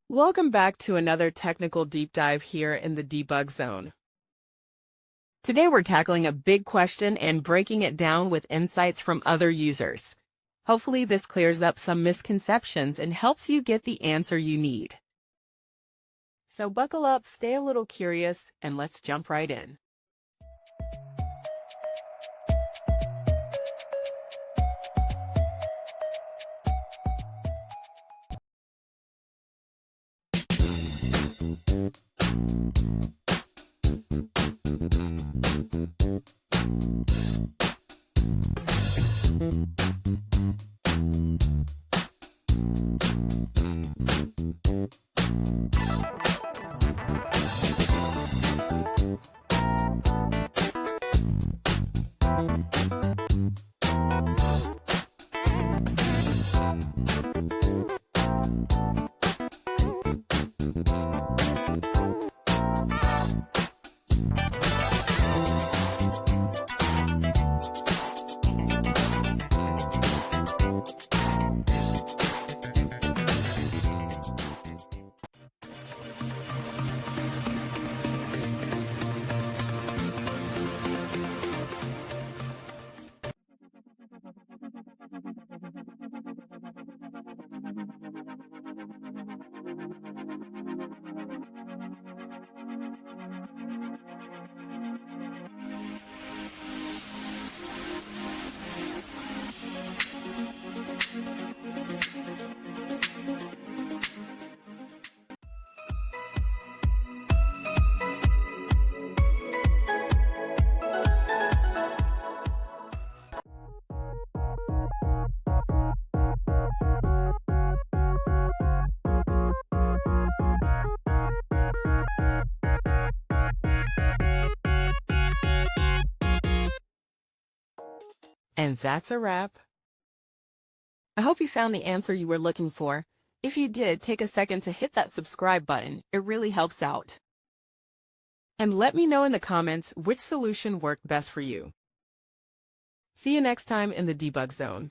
Welcome back to another technical deep dive here in the debug zone. Today we're tackling a big question and breaking it down with insights from other users. Hopefully this clears up some misconceptions and helps you get the answer you need. So buckle up, stay a little curious, and let's jump right in. And that's a wrap. I hope you found the answer you were looking for. If you did, take a second to hit that subscribe button. It really helps out. And let me know in the comments which solution worked best for you. See you next time in the debug zone.